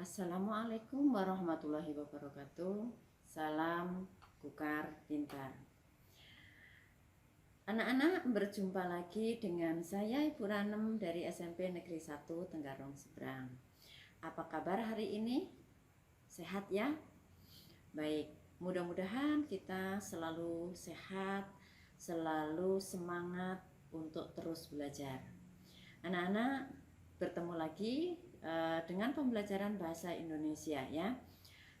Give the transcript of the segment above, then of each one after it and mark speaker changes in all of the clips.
Speaker 1: Assalamualaikum warahmatullahi wabarakatuh. Salam Kukar Pintar. Anak-anak, berjumpa lagi dengan saya Ibu Ranem dari SMP Negeri 1 Tenggarong Seberang. Apa kabar hari ini? Sehat ya? Baik, mudah-mudahan kita selalu sehat, selalu semangat untuk terus belajar. Anak-anak, bertemu lagi dengan pembelajaran bahasa Indonesia ya.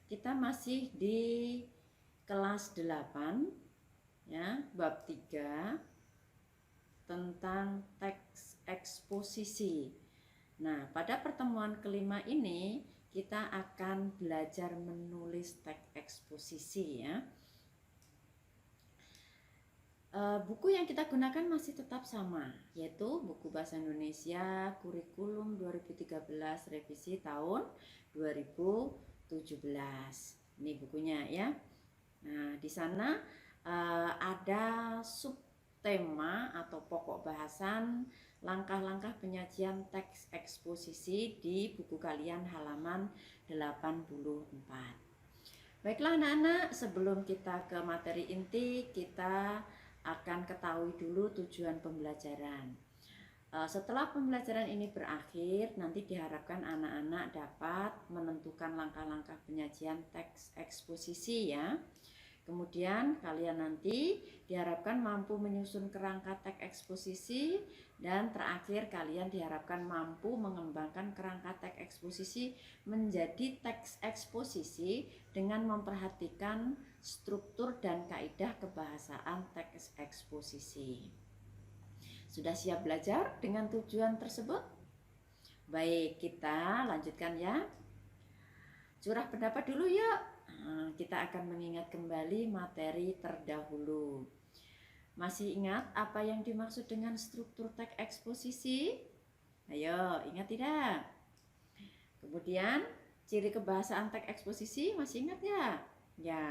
Speaker 1: Kita masih di kelas 8 ya, bab 3 tentang teks eksposisi. Nah, pada pertemuan kelima ini kita akan belajar menulis teks eksposisi ya. Buku yang kita gunakan masih tetap sama, yaitu buku Bahasa Indonesia Kurikulum 2013 revisi tahun 2017. Ini bukunya ya. Nah, di sana ada subtema atau pokok bahasan langkah-langkah penyajian teks eksposisi di buku kalian halaman 84. Baiklah anak-anak, sebelum kita ke materi inti, kita akan ketahui dulu tujuan pembelajaran. Setelah pembelajaran ini berakhir, nanti diharapkan anak-anak dapat menentukan langkah-langkah penyajian teks eksposisi ya. Kemudian kalian nanti diharapkan mampu menyusun kerangka teks eksposisi, dan terakhir kalian diharapkan mampu mengembangkan kerangka teks eksposisi menjadi teks eksposisi dengan memperhatikan struktur dan kaidah kebahasaan teks eksposisi. Sudah siap belajar dengan tujuan tersebut? Baik, kita lanjutkan ya. Curah pendapat dulu yuk. Kita akan mengingat kembali materi terdahulu. Masih ingat apa yang dimaksud dengan struktur teks eksposisi? Ayo, ingat tidak? Kemudian, ciri kebahasaan teks eksposisi masih ingat ya? Ya.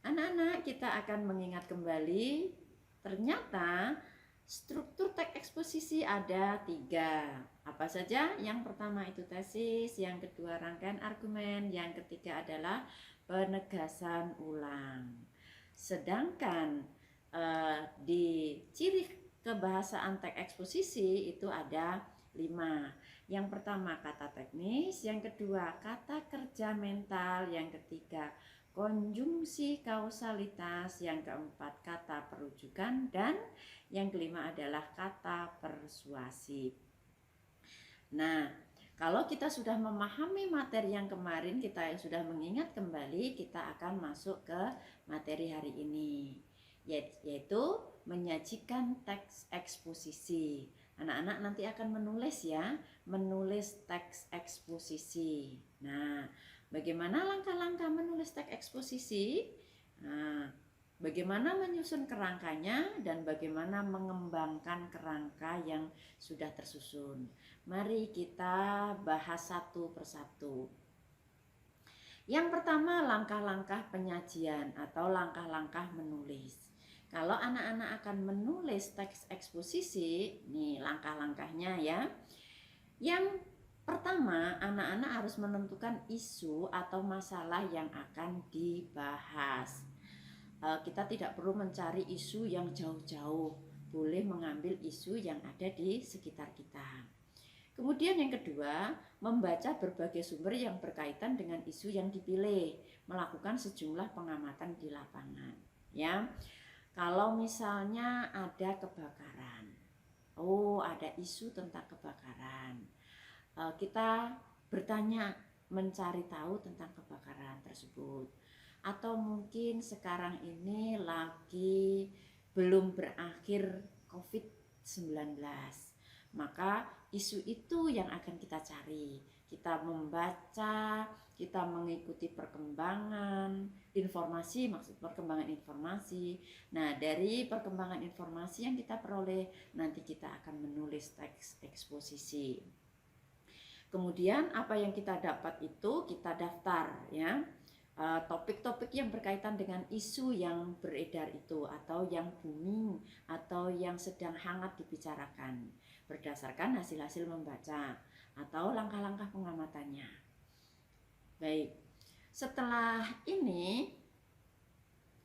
Speaker 1: Anak-anak, kita akan mengingat kembali. Ternyata struktur teks eksposisi ada 3. Apa saja? Yang pertama itu tesis, yang kedua rangkaian argumen, yang ketiga adalah penegasan ulang. Sedangkan di ciri kebahasaan teks eksposisi itu ada 5. Yang pertama kata teknis, yang kedua kata kerja mental, yang ketiga konjungsi kausalitas, yang keempat kata perujukan, dan yang kelima adalah kata persuasif. Nah, kalau kita sudah memahami materi yang kemarin, kita sudah mengingat kembali, kita akan masuk ke materi hari ini, yaitu menyajikan teks eksposisi. Anak-anak nanti akan menulis ya, menulis teks eksposisi. Nah, bagaimana langkah-langkah menulis teks eksposisi? Nah, bagaimana menyusun kerangkanya dan bagaimana mengembangkan kerangka yang sudah tersusun. Mari kita bahas satu persatu. Yang pertama, langkah-langkah penyajian atau langkah-langkah menulis. Kalau anak-anak akan menulis teks eksposisi, nih langkah-langkahnya ya. Yang pertama, anak-anak harus menentukan isu atau masalah yang akan dibahas. Kita tidak perlu mencari isu yang jauh-jauh, boleh mengambil isu yang ada di sekitar kita. Kemudian yang kedua, membaca berbagai sumber yang berkaitan dengan isu yang dipilih, melakukan sejumlah pengamatan di lapangan. Ya, kalau misalnya ada kebakaran, ada isu tentang kebakaran, kita bertanya, mencari tahu tentang kebakaran tersebut. Atau mungkin sekarang ini lagi belum berakhir COVID-19, maka isu itu yang akan kita cari. Kita membaca, kita mengikuti perkembangan informasi, maksud perkembangan informasi. Nah, dari perkembangan informasi yang kita peroleh, nanti kita akan menulis teks eksposisi. Kemudian apa yang kita dapat itu kita daftar ya. Topik-topik yang berkaitan dengan isu yang beredar itu, atau yang booming, atau yang sedang hangat dibicarakan, berdasarkan hasil-hasil membaca atau langkah-langkah pengamatannya. Baik. Setelah ini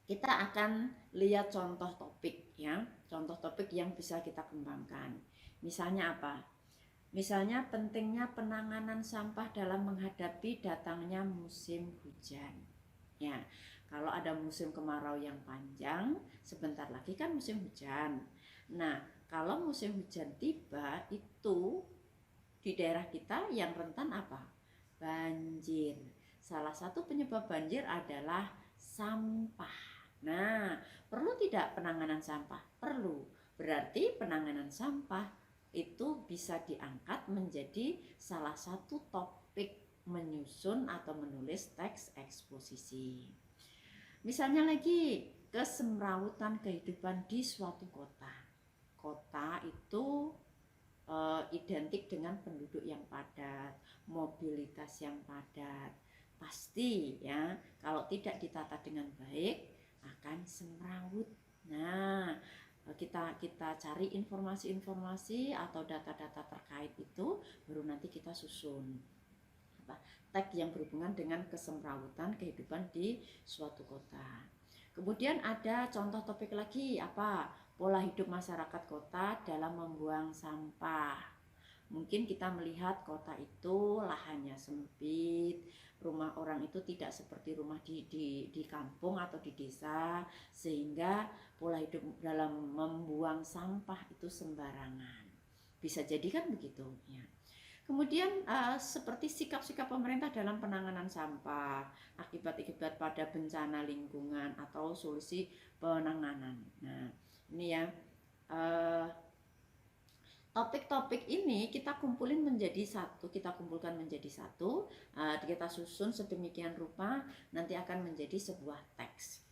Speaker 1: kita akan lihat contoh topik ya. Contoh topik yang bisa kita kembangkan. Misalnya apa? Misalnya pentingnya penanganan sampah dalam menghadapi datangnya musim hujan. Ya, kalau ada musim kemarau yang panjang, sebentar lagi kan musim hujan. Nah, kalau musim hujan tiba, itu di daerah kita yang rentan apa? Banjir. Salah satu penyebab banjir adalah sampah. Nah, perlu tidak penanganan sampah? Perlu. Berarti penanganan sampah itu bisa diangkat menjadi salah satu topik menyusun atau menulis teks eksposisi. Misalnya lagi, kesemrawutan kehidupan di suatu kota. Kota itu identik dengan penduduk yang padat, mobilitas yang padat. Pasti ya, kalau tidak ditata dengan baik akan semrawut. Nah, kita cari informasi-informasi atau data-data terkait itu, baru nanti kita susun tag yang berhubungan dengan kesemrawutan kehidupan di suatu kota. Kemudian ada contoh topik lagi, apa? Pola hidup masyarakat kota dalam membuang sampah. Mungkin kita melihat kota itu lahannya sempit, rumah orang itu tidak seperti rumah di kampung atau di desa, sehingga pola hidup dalam membuang sampah itu sembarangan. Bisa jadi kan begitu ya. Kemudian seperti sikap-sikap pemerintah dalam penanganan sampah, akibat-akibat pada bencana lingkungan atau solusi penanganan. Nah, ini ya topik-topik ini kita kumpulkan menjadi satu, kita susun sedemikian rupa, nanti akan menjadi sebuah teks.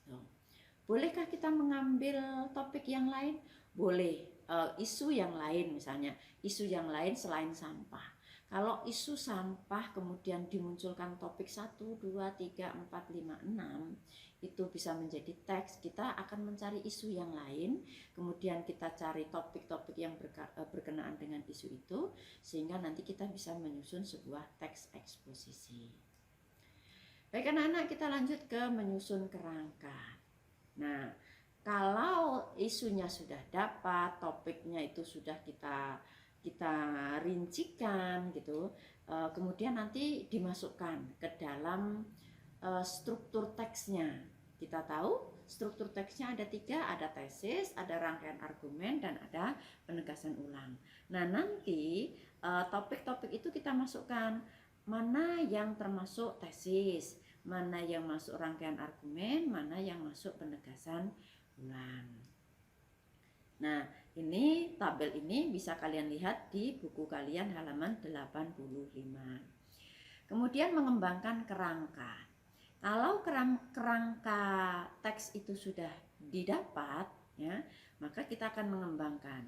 Speaker 1: Bolehkah kita mengambil topik yang lain? Boleh, isu yang lain misalnya, isu yang lain selain sampah. Kalau isu sampah kemudian dimunculkan topik 1, 2, 3, 4, 5, 6, itu bisa menjadi teks. Kita akan mencari isu yang lain, kemudian kita cari topik-topik yang berkenaan dengan isu itu, sehingga nanti kita bisa menyusun sebuah teks eksposisi. Baik anak-anak, kita lanjut ke menyusun kerangka. Nah, kalau isunya sudah dapat, topiknya itu sudah kita rincikan gitu, kemudian nanti dimasukkan ke dalam struktur teksnya. Kita tahu struktur teksnya ada 3, ada tesis, ada rangkaian argumen, dan ada penegasan ulang. Nah, nanti topik-topik itu kita masukkan mana yang termasuk tesis, mana yang masuk rangkaian argumen, mana yang masuk penegasan ulang. Nah, ini tabel ini bisa kalian lihat di buku kalian halaman 85. Kemudian mengembangkan kerangka. Kalau kerangka teks itu sudah didapat, ya, maka kita akan mengembangkan.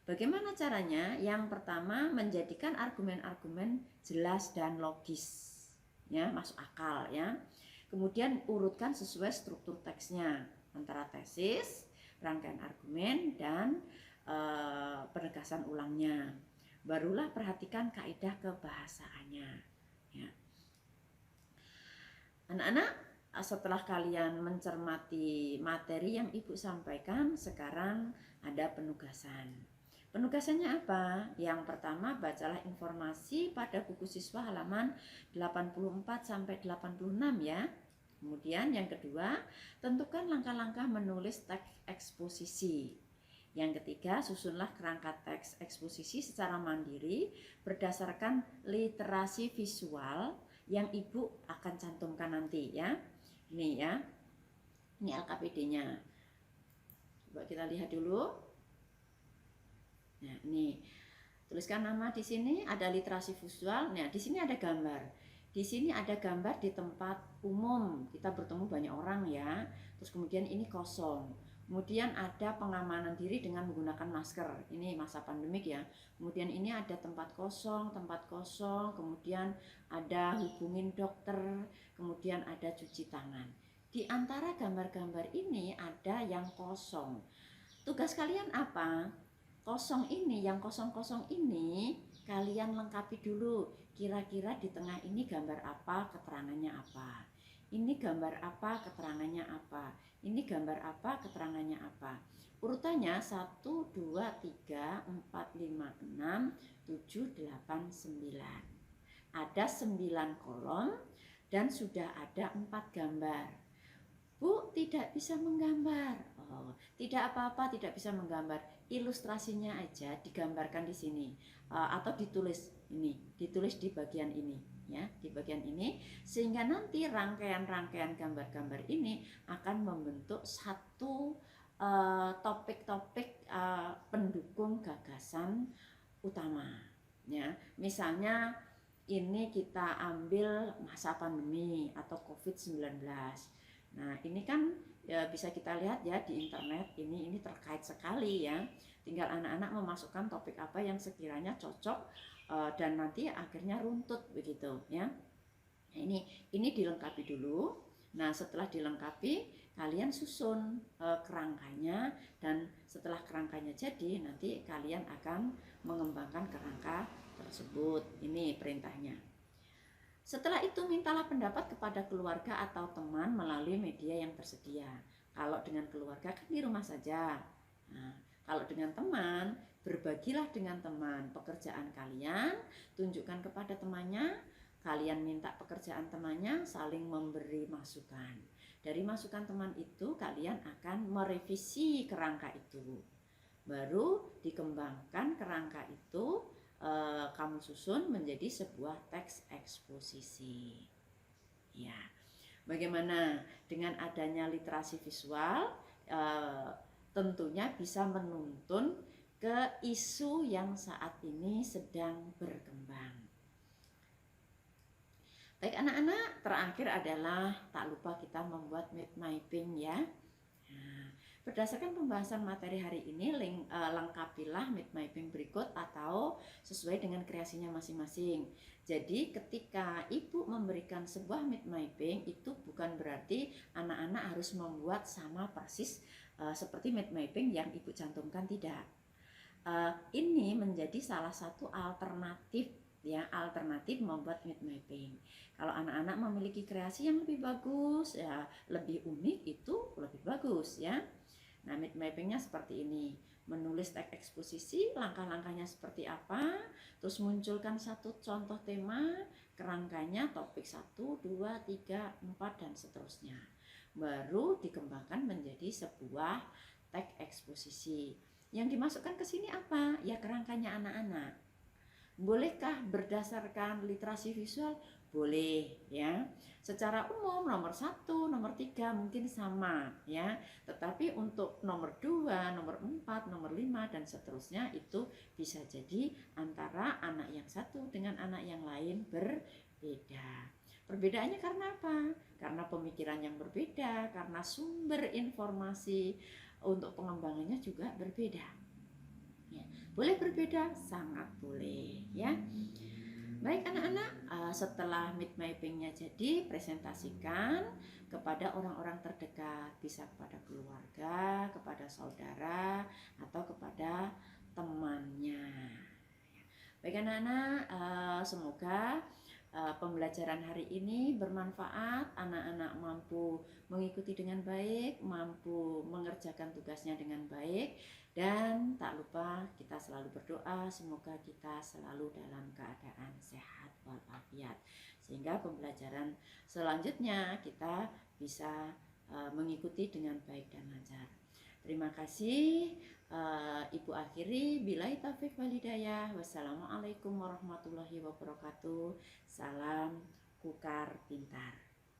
Speaker 1: Bagaimana caranya? Yang pertama, menjadikan argumen-argumen jelas dan logis, ya, masuk akal, ya. Kemudian urutkan sesuai struktur teksnya antara tesis, rangkaian argumen, dan penegasan ulangnya. Barulah perhatikan kaidah kebahasaannya. Ya. Anak-anak, setelah kalian mencermati materi yang Ibu sampaikan, sekarang ada penugasan. Penugasannya apa? Yang pertama, bacalah informasi pada buku siswa halaman 84 sampai 86 ya. Kemudian yang kedua, tentukan langkah-langkah menulis teks eksposisi. Yang ketiga, susunlah kerangka teks eksposisi secara mandiri berdasarkan literasi visual yang Ibu akan cantumkan nanti ya. Ini ya. Ini LKPD-nya. Coba kita lihat dulu. Nah, ini. Tuliskan nama di sini, ada literasi visual. Nah, di sini ada gambar. Di sini ada gambar di tempat umum. Kita bertemu banyak orang ya. Terus kemudian ini kosong. Kemudian ada pengamanan diri dengan menggunakan masker. Ini masa pandemik ya. Kemudian ini ada tempat kosong, kemudian ada hubungin dokter, kemudian ada cuci tangan. Di antara gambar-gambar ini ada yang kosong. Tugas kalian apa? Kosong ini, yang kosong-kosong ini kalian lengkapi dulu. Kira-kira di tengah ini gambar apa, keterangannya apa. Ini gambar apa, keterangannya apa. Ini gambar apa, keterangannya apa. Urutannya 1, 2, 3, 4, 5, 6, 7, 8, 9. Ada 9 kolom dan sudah ada 4 gambar. Bu, tidak bisa menggambar. Oh, tidak apa-apa, tidak bisa menggambar. Ilustrasinya aja digambarkan di sini atau ditulis ini, ditulis di bagian ini, ya, di bagian ini, sehingga nanti rangkaian-rangkaian gambar-gambar ini akan membentuk satu topik-topik pendukung gagasan utama. Ya, misalnya ini kita ambil masa pandemi atau COVID-19. Nah, ini kan ya bisa kita lihat ya di internet, ini terkait sekali ya. Tinggal anak-anak memasukkan topik apa yang sekiranya cocok dan nanti akhirnya runtut begitu ya. Nah, ini dilengkapi dulu. Nah, setelah dilengkapi, kalian susun kerangkanya, dan setelah kerangkanya jadi, nanti kalian akan mengembangkan kerangka tersebut. Ini perintahnya. Setelah itu, mintalah pendapat kepada keluarga atau teman melalui media yang tersedia. Kalau dengan keluarga kan di rumah saja. Nah, kalau dengan teman, berbagilah dengan teman pekerjaan kalian, tunjukkan kepada temannya, kalian minta pekerjaan temannya, saling memberi masukan. Dari masukan teman itu, kalian akan merevisi kerangka itu. Baru dikembangkan kerangka itu, kamu susun menjadi sebuah teks eksposisi. Ya, bagaimana dengan adanya literasi visual? Tentunya bisa menuntun ke isu yang saat ini sedang berkembang. Baik anak-anak, terakhir adalah tak lupa kita membuat mind mapping ya. Nah, berdasarkan pembahasan materi hari ini, lengkapilah mind mapping berikut atau sesuai dengan kreasinya masing-masing. Jadi ketika ibu memberikan sebuah mind mapping, itu bukan berarti anak-anak harus membuat sama persis seperti mind mapping yang ibu cantumkan, tidak. Ini menjadi salah satu alternatif ya, alternatif membuat mind mapping. Kalau anak-anak memiliki kreasi yang lebih bagus ya, lebih unik, itu lebih bagus ya. Nah, mind mappingnya seperti ini. Menulis teks eksposisi, langkah-langkahnya seperti apa, terus munculkan satu contoh tema, kerangkanya topik 1, 2, 3, 4 dan seterusnya. Baru dikembangkan menjadi sebuah teks eksposisi. Yang dimasukkan ke sini apa? Ya kerangkanya anak-anak. Bolehkah berdasarkan literasi visual? Boleh ya. Secara umum nomor 1, nomor 3 mungkin sama ya. Tetapi untuk nomor 2, nomor 4, nomor 5 dan seterusnya itu bisa jadi antara anak yang satu dengan anak yang lain berbeda. Perbedaannya karena apa? Karena pemikiran yang berbeda, karena sumber informasi untuk pengembangannya juga berbeda. Ya, boleh berbeda? Sangat boleh ya. Baik anak-anak, setelah mind mappingnya jadi, presentasikan kepada orang-orang terdekat, bisa kepada keluarga, kepada saudara, atau kepada temannya. Baik anak-anak, semoga pembelajaran hari ini bermanfaat, anak-anak mampu mengikuti dengan baik, mampu mengerjakan tugasnya dengan baik, dan tak lupa kita selalu berdoa semoga kita selalu dalam keadaan sehat walafiat, sehingga pembelajaran selanjutnya kita bisa mengikuti dengan baik dan lancar. Terima kasih. Ibu akhiri, billahi taufiq wal hidayah. Wassalamualaikum warahmatullahi wabarakatuh. Salam Kukar Pintar.